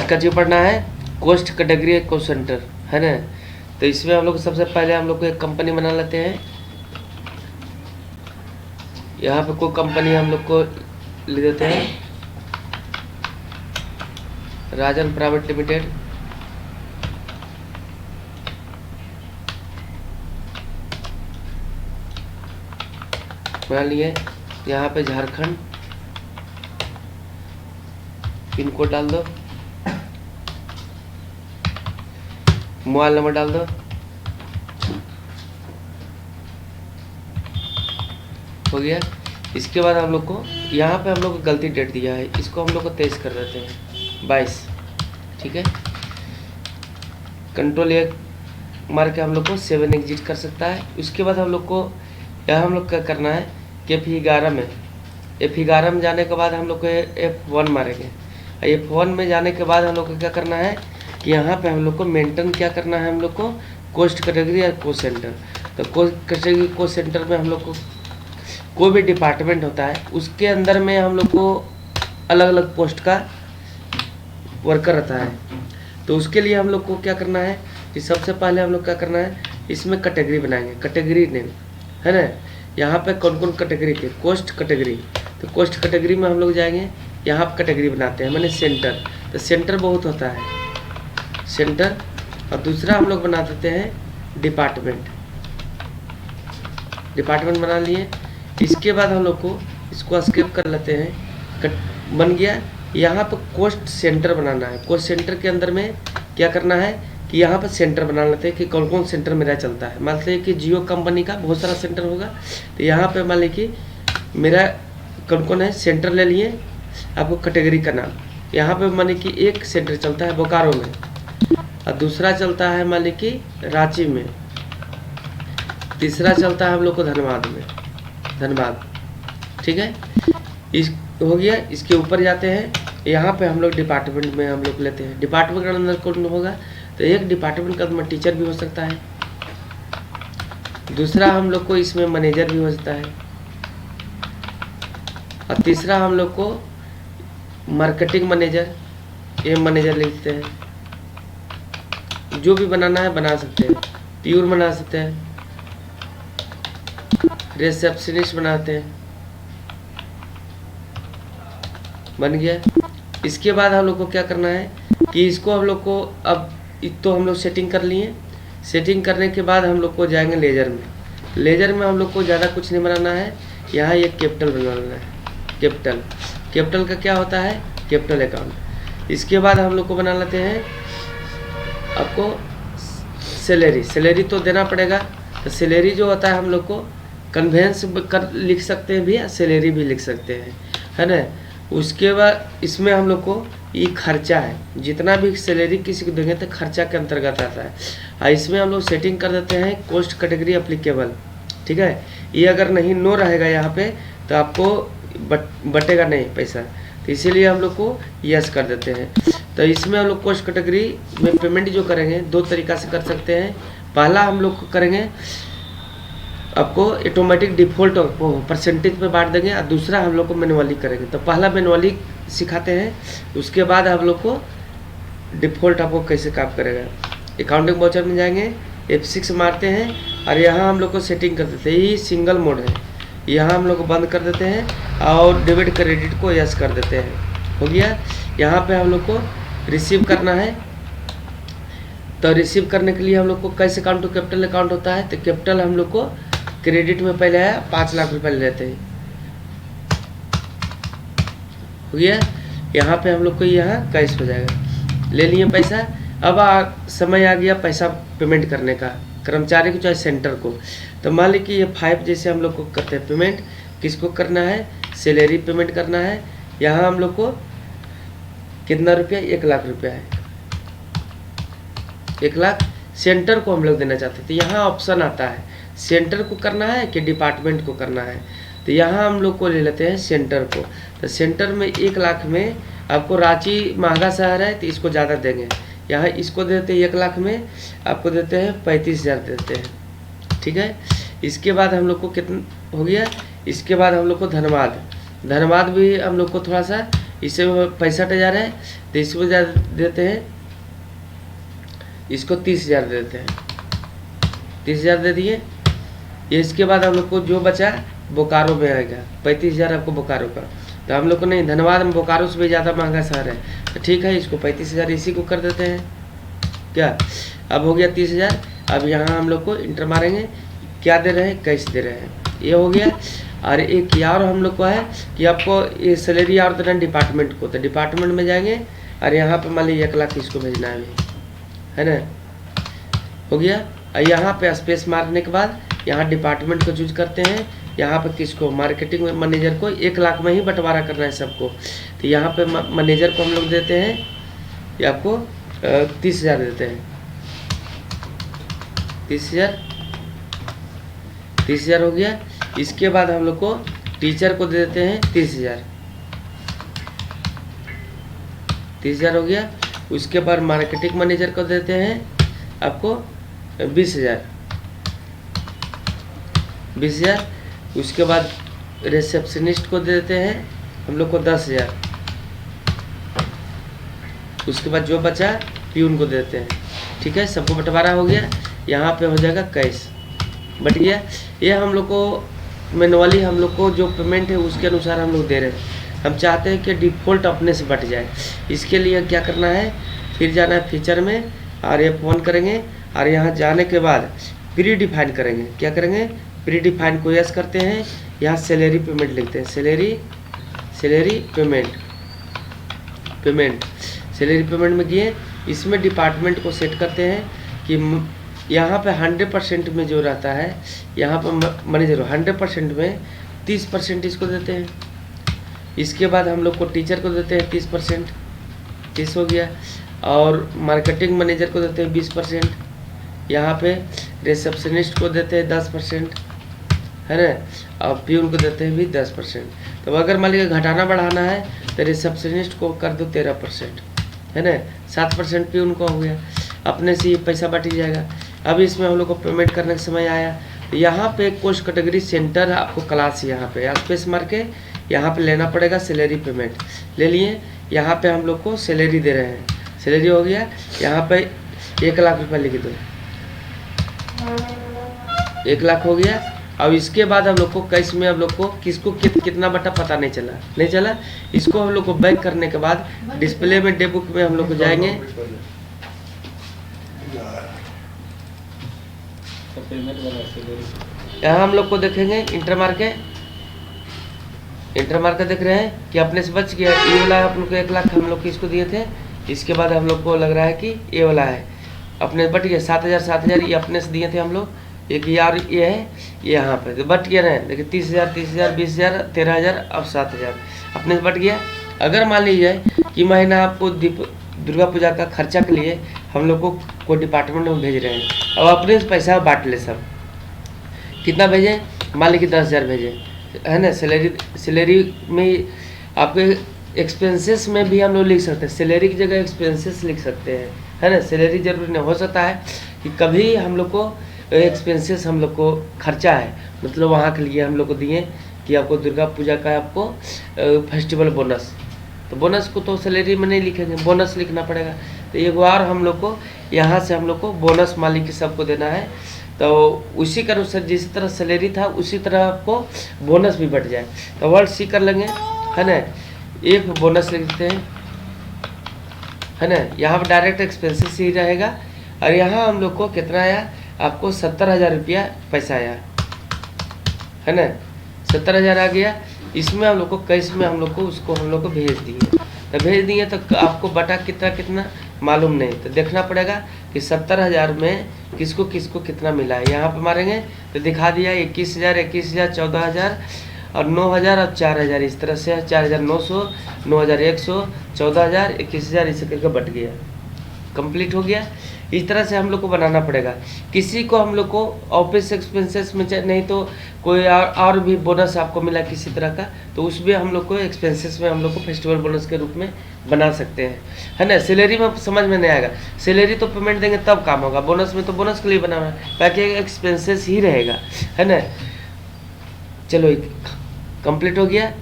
का जो पढ़ना है कोस्ट कैटेगरी कोस्ट सेंटर है ना। तो इसमें हम लोग सबसे पहले हम लोग को एक कंपनी बना लेते हैं। यहाँ पे कोई कंपनी हम लोग को ले देते हैं, राजन प्राइवेट लिमिटेड। बना लिए। यहाँ पे झारखंड, पिन कोड डाल दो, मोबाइल नंबर डाल दो। हो गया। इसके बाद हम लोग को यहाँ पे हम लोग को गलती डेट दिया है, इसको हम लोग को 23 कर देते हैं 22। ठीक है। कंट्रोल एक मार के हम लोग को 7 एग्जिट कर सकता है। उसके बाद हम लोग को यहाँ हम लोग क्या करना है कि F11 में, F11 में जाने के बाद हम लोग को F1 मारेंगे। F1 में जाने के बाद हम लोग को क्या करना है कि यहाँ पे हम लोग को मेंटेन क्या करना है, हम लोग को कोस्ट कैटेगरी या कोस्ट सेंटर। तो कोस्ट कैटेगरी कोस्ट सेंटर में हम लोग को कोई भी डिपार्टमेंट होता है उसके अंदर में हम लोग को अलग अलग पोस्ट का वर्कर रहता है। तो उसके लिए हम लोग को क्या करना है कि सबसे पहले हम लोग क्या करना है, इसमें कैटेगरी बनाएंगे, कैटेगरी नेम है ना। यहाँ पे कौन कौन कैटेगरी थे, कोस्ट कैटेगरी। तो कोस्ट कैटेगरी में हम लोग जाएंगे, यहाँ पर कैटेगरी बनाते हैं मैंने सेंटर। तो सेंटर बहुत होता है, सेंटर। और दूसरा हम लोग बना देते हैं डिपार्टमेंट, डिपार्टमेंट बना लिए। इसके बाद हम लोग को इसको स्किप कर लेते हैं, बन गया। यहाँ पर कोस्ट सेंटर बनाना है। कोस्ट सेंटर के अंदर में क्या करना है कि यहाँ पर सेंटर बना लेते हैं कि कौन कौन सेंटर मेरा चलता है। मान लीजिए कि जियो कंपनी का बहुत सारा सेंटर होगा, तो यहाँ पे मान लीजिए कि मेरा कौन कौन है सेंटर ले लिए। आपको कैटेगरी का नाम, यहाँ पे मान लीजिए कि एक सेंटर चलता है बोकारो में, और दूसरा चलता है मान लीजिए कि रांची में, तीसरा चलता है हम लोग को धनबाद में, धनबाद। ठीक है। इस हो गया। इसके ऊपर जाते हैं, यहाँ पे हम लोग डिपार्टमेंट में हम लोग लेते हैं। डिपार्टमेंट के अंदर कौन होगा, तो एक डिपार्टमेंट का अंदर टीचर भी हो सकता है, दूसरा हम लोग को इसमें मैनेजर भी हो सकता है, और तीसरा हम लोग को मार्केटिंग मैनेजर, ये मैनेजर लिखते हैं। जो भी बनाना है बना सकते हैं, प्यूर बना सकते हैं, रिसेप्शनिस्ट बनाते हैं। बन गया। इसके बाद हम लोग को क्या करना है कि इसको हम लोग को अब तो हम लोग सेटिंग कर लिए। सेटिंग करने के बाद हम लोग को जाएंगे लेजर में। लेजर में हम लोग को ज़्यादा कुछ नहीं बनाना है, यहाँ एक कैपिटल बनाना है। कैपिटल, कैपिटल का क्या होता है, कैपिटल अकाउंट। इसके बाद हम लोग को बना लेते हैं आपको सैलरी। सैलरी तो देना पड़ेगा, तो सैलरी जो होता है हम लोग को कन्वेंस कर लिख सकते हैं भी, सैलरी भी लिख सकते हैं, है ना। उसके बाद इसमें हम लोग को ये खर्चा है, जितना भी सैलरी किसी को देंगे तो खर्चा के अंतर्गत आता है। और इसमें हम लोग सेटिंग कर देते हैं कोस्ट कैटेगरी एप्लीकेबल। ठीक है। ये अगर नहीं नो रहेगा यहाँ पे तो आपको बटेगा नहीं पैसा, तो इसीलिए हम लोग को यस कर देते हैं। तो इसमें हम लोग कोस्ट कैटेगरी में पेमेंट जो करेंगे दो तरीका से कर सकते हैं। पहला हम लोग को करेंगे आपको ऑटोमेटिक डिफ़ॉल्ट परसेंटेज पे बांट देंगे, और दूसरा हम लोग को मैनुअली करेंगे। तो पहला मैनुअली सिखाते हैं, उसके बाद हम लोग को डिफ़ॉल्ट आपको कैसे काम करेगा। अकाउंटिंग वाउचर में जाएंगे, F6 मारते हैं, और यहाँ हम लोग को सेटिंग कर देते हैं। ये सिंगल मोड है, यहाँ हम लोग को बंद कर देते हैं और डेबिट क्रेडिट को यस कर देते हैं। हो गया। यहाँ पे हम लोग को रिसीव करना है, तो रिसीव करने के लिए हम लोग को कैसे अकाउंट टू कैपिटल अकाउंट होता है, तो कैपिटल हम लोग को क्रेडिट में पहले आया 5 लाख रुपए ले लेते हैं। हो गया। यहाँ पे हम लोग को यहाँ कैश हो जाएगा, ले लिए पैसा। अब समय आ गया पैसा पेमेंट करने का, कर्मचारी को चाहे सेंटर को। तो मान लीजिए कि ये 5 जैसे हम लोग को करते हैं पेमेंट, किसको करना है, सैलरी पेमेंट करना है। यहाँ हम लोग को कितना रुपया, 1 लाख रुपया है, 1 लाख सेंटर को हम लोग देना चाहते हैं। तो यहाँ ऑप्शन आता है सेंटर को करना है कि डिपार्टमेंट को करना है। तो यहाँ हम लोग को ले लेते हैं सेंटर को। तो सेंटर में 1 लाख में आपको रांची महंगा शहर है तो इसको ज़्यादा देंगे, यहाँ इसको देते हैं 1 लाख में आपको देते हैं 35,000 देते हैं। ठीक है। इसके बाद हम लोग को कितना हो गया, इसके बाद हम लोग को धनबाद, धनबाद भी हम लोग को थोड़ा सा इससे 65,000 है, तो इसको देते हैं, इसको 30,000 देते हैं, 30,000 दे दिए। ये इसके बाद हम लोग को जो बचा बोकारो में आएगा, 35,000 आपको बोकारो का। तो हम लोग को नहीं, धनबाद में बोकारो से भी ज़्यादा महंगा शहर है, तो ठीक है इसको 35,000 इसी को कर देते हैं। क्या अब हो गया 30,000। अब यहाँ हम लोग को इंटर मारेंगे, क्या दे रहे हैं, कैश दे रहे हैं, ये हो गया। और एक यार हम लोग को है कि आपको ये सैलरी और देना डिपार्टमेंट को, तो डिपार्टमेंट में जाएंगे और यहाँ पे मान लीजिए 1 लाख इसको भेजना है ना, हो गया। और यहाँ पे स्पेस मारने के बाद यहाँ डिपार्टमेंट को चूज करते हैं, यहाँ पे किसको, मार्केटिंग मैनेजर को 1 लाख में ही बंटवारा करना है सबको। तो यहाँ पे मैनेजर को हम लोग देते हैं, ये आपको 30,000 देते हैं, 30,000 हो गया। इसके बाद हम लोग को टीचर को दे देते हैं 30,000, 30,000 हो गया। उसके बाद मार्केटिंग मैनेजर को देते हैं आपको 20,000, 20,000। उसके बाद रिसेप्शनिस्ट को दे देते हैं हम लोग को 10,000। उसके बाद जो बचा प्यून को देते हैं, ठीक है। सबको बंटवारा हो गया, यहाँ पे हो जाएगा कैश, बट गया। ये हम लोग को मैनुअली हम लोग को जो पेमेंट है उसके अनुसार हम लोग दे रहे हैं। हम चाहते हैं कि डिफ़ॉल्ट अपने से बट जाए, इसके लिए क्या करना है, फिर जाना है फीचर में और ये ऑन करेंगे और यहाँ जाने के बाद प्री डिफाइन करेंगे। क्या करेंगे, प्री डिफाइन को यस करते हैं, यहाँ सैलरी पेमेंट लिखते हैं, सैलरी पेमेंट में गए। इसमें डिपार्टमेंट को सेट करते हैं कि यहाँ पे 100% में जो रहता है, यहाँ पर मैनेजर 100% में 30% इसको देते हैं। इसके बाद हम लोग को टीचर को देते हैं 30%, 30 हो गया। और मार्केटिंग मैनेजर को देते हैं 20%, यहाँ पे रिसेप्शनिस्ट को देते हैं 10%, है ना, और प्यून को देते हैं भी 10%। तो अगर मान लीजिए घटाना बढ़ाना है तो रिसेप्शनिस्ट को कर दो 13%, है ना, 7% प्यून को हो गया, अपने से ये पैसा बट ही जाएगा। अब इसमें हम लोग को पेमेंट करने का समय आया, तो यहाँ पे कोर्स कैटेगरी सेंटर आपको क्लास, यहाँ पे स्पेस मार के यहाँ पे लेना पड़ेगा, सैलरी पेमेंट ले लिए। यहाँ पे हम लोग को सैलरी दे रहे हैं, सैलरी हो गया। यहाँ पे 1 लाख रुपये लिख दो, 1 लाख हो गया। अब इसके बाद हम लोग को कैश में हम लोग को किसको कितना बटा पता नहीं चला। इसको हम लोग को बैक करने के बाद डिस्प्ले में डे बुक में हम लोग को जाएंगे, यहाँ हम लोग को देखेंगे इंटर मार के देख रहे हैं कि अपने से बच गया। ये वाला आप लोग को 1 लाख हम लोग किसको दिए थे, इसके बाद हम लोग को लग रहा है कि ये वाला है अपने बट गया 7,000 ये अपने से दिए थे हम लोग। एक यार ये है, ये यहाँ पे तो बट गया ना, देखिए 30,000 20,000 13,000 अब 7,000 अपने से बट गया। अगर मान लीजिए कि महीना आपको दुर्गा पूजा का खर्चा के लिए हम लोग को कोई डिपार्टमेंट में भेज रहे हैं, अब अपने से पैसा बांट ले, सब कितना भेजें, मान लीजिए 10,000 भेजें, है ना। सैलरी में आपके एक्सपेंसेस में भी हम लोग लिख सकते हैं, सैलरी की जगह एक्सपेंसेस लिख सकते हैं, है ना। सैलरी जरूरी नहीं, हो सकता है कि कभी हम लोग को एक्सपेंसेस हम लोग को खर्चा है, मतलब वहाँ के लिए हम लोग को दिए कि आपको दुर्गा पूजा का आपको फेस्टिवल बोनस, तो बोनस को तो सैलरी में नहीं लिखेंगे, बोनस लिखना पड़ेगा। तो एक बार हम लोग को यहाँ से हम लोग को बोनस मालिक सबको देना है, तो उसी के अनुसार जिस तरह सैलरी था उसी तरह आपको बोनस भी बढ़ जाए। तो वर्ड सी कर लेंगे, है ना, एक बोनस लिखते हैं, है ना। यहाँ पर डायरेक्ट एक्सपेंसेस ही रहेगा। और यहाँ हम लोग को कितना आया, आपको 70,000 रुपया पैसा आया, है ना, 70,000 आ गया। इसमें हम लोग को कैश में हम लोग को उसको हम लोग को भेज दिए, तो आपको बटा कितना मालूम नहीं, तो देखना पड़ेगा कि 70,000 में किसको कितना मिला है। यहाँ पे मारेंगे तो दिखा दिया 21,000 14,000 और 9,000 और 4,000, इस तरह से 4,900 9,100 14,000 21,000 इस करके बट गया, कंप्लीट हो गया। इस तरह से हम लोग को बनाना पड़ेगा। किसी को हम लोग को ऑफिस एक्सपेंसेस में नहीं तो कोई और भी बोनस आपको मिला किसी तरह का, तो उसमें हम लोग को एक्सपेंसेस में हम लोग को फेस्टिवल बोनस के रूप में बना सकते हैं, है ना। सैलरी में समझ में नहीं आएगा, सैलरी तो पेमेंट देंगे तब काम होगा, बोनस में तो बोनस के लिए बनाना है, बाकी एक्सपेंसेस ही रहेगा, है ना। चलो कंप्लीट हो गया।